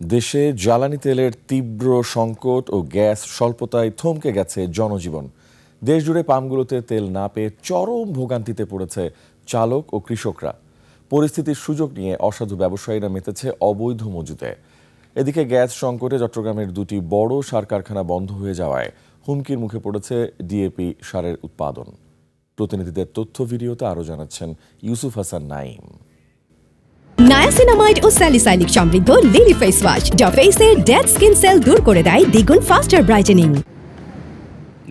দেশে জ্বালানি তেলের তীব্র সংকট ও গ্যাস স্বল্পতায় থমকে গেছে জনজীবন। দেশজুড়ে পাম্পগুলোতে তেল না পেয়ে চরম ভোগান্তিতে পড়েছে চালক ও কৃষকরা। পরিস্থিতির সুযোগ নিয়ে অসাধু ব্যবসায়ীরা মেতেছে অবৈধ মজুতে। এদিকে গ্যাস সংকটে চট্টগ্রামের দুটি বড় সার কারখানা বন্ধ হয়ে যাওয়ায় হুমকির মুখে পড়েছে ডিএপি সারের উৎপাদন। প্রতিনিধিদের তথ্য ভিডিওতে আরও জানাচ্ছেন ইউসুফ হাসান নাইম। নায়াসিনামাইড ও স্যালিসাইলিক সমৃদ্ধ লিলি ফেস ওয়াশ যা ফেসের ডেড স্কিন সেল দূর করে দেয় দ্বিগুণ ফাস্টার ব্রাইটেনিং।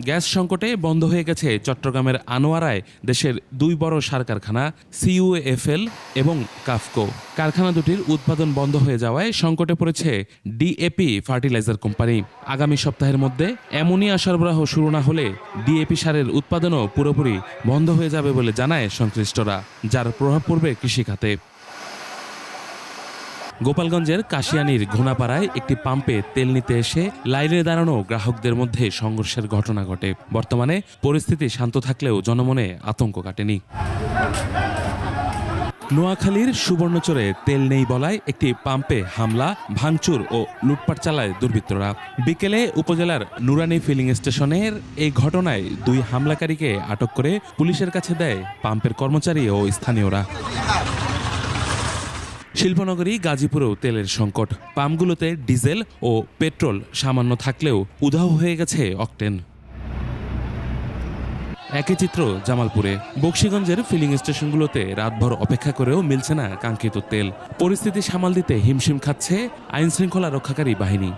গ্যাস সংকটে বন্ধ হয়ে গেছে চট্টগ্রামের আনোয়ারায় দেশের দুই বড় সার কারখানা সিইউএফএল এবং কাফকো। কারখানা দুটির উৎপাদন বন্ধ হয়ে যাওয়ায় সংকটে পড়েছে ডিএপি ফার্টিলাইজার কোম্পানি। আগামী সপ্তাহের মধ্যে অ্যামোনিয়া সরবরাহ শুরু না হলে ডিএপি সারের উৎপাদনও পুরোপুরি বন্ধ হয়ে যাবে বলে জানায় সংশ্লিষ্টরা, যার প্রভাব পড়বে কৃষিখাতে। গোপালগঞ্জের কাশিয়ানীর ঘোনাপাড়ায় একটি পাম্পে তেল নিতে এসে লাইনে দাঁড়ানো গ্রাহকদের মধ্যে সংঘর্ষের ঘটনা ঘটে। বর্তমানে পরিস্থিতি শান্ত থাকলেও জনমনে আতঙ্ক কাটেনি। নোয়াখালীর সুবর্ণচরে তেল নেই বলায় একটি পাম্পে হামলা, ভাঙচুর ও লুটপাট চালায় দুর্বৃত্তরা। বিকেলে উপজেলার নুরানি ফিলিং স্টেশনের এই ঘটনায় দুই হামলাকারীকে আটক করে পুলিশের কাছে দেয় পাম্পের কর্মচারী ও স্থানীয়রা। শিল্পনগরী গাজীপুরেও তেলের সংকট। পাম্পগুলোতে ডিজেল ও পেট্রোল সামান্য থাকলেও উধাও হয়ে গেছে অকটেন। একই চিত্র জামালপুরে। বকশীগঞ্জের ফিলিং স্টেশনগুলোতে রাতভর অপেক্ষা করেও মিলছে না কাঙ্ক্ষিত তেল। পরিস্থিতি সামাল দিতে হিমশিম খাচ্ছে আইন শৃঙ্খলা রক্ষাকারী বাহিনী।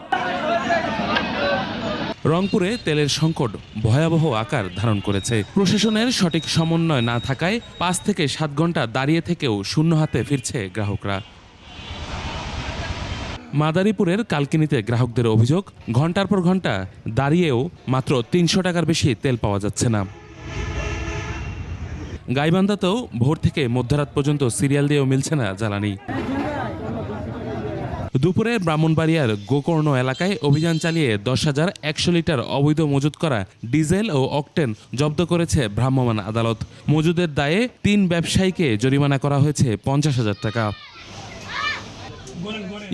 রংপুরে তেলের সংকট ভয়াবহ আকার ধারণ করেছে। প্রশাসনের সঠিক সমন্বয় না থাকায় 5 থেকে 7 ঘন্টা দাঁড়িয়ে থেকেও শূন্য হাতে ফিরছে গ্রাহকরা। মাদারীপুরের কালকিনিতে গ্রাহকদের অভিযোগ, ঘন্টার পর ঘন্টা দাঁড়িয়েও মাত্র 300 টাকার বেশি তেল পাওয়া যাচ্ছে না। গাইবান্ধাতেও ভোর থেকে মধ্যরাত পর্যন্ত সিরিয়াল দিয়েও মিলছে না জ্বালানি। দুপুরে ব্রাহ্মণবাড়িয়ার গোকর্ণ এলাকায় অভিযান চালিয়ে 10,100 লিটার অবৈধ মজুত করা ডিজেল ও অকটেন জব্দ করেছে ভ্রাম্যমাণ আদালত। মজুদের দায়ে 3 ব্যবসায়ীকে জরিমানা করা হয়েছে 50,000 টাকা।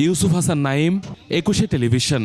ইউসুফ হাসান নাইম, 21 টেলিভিশন।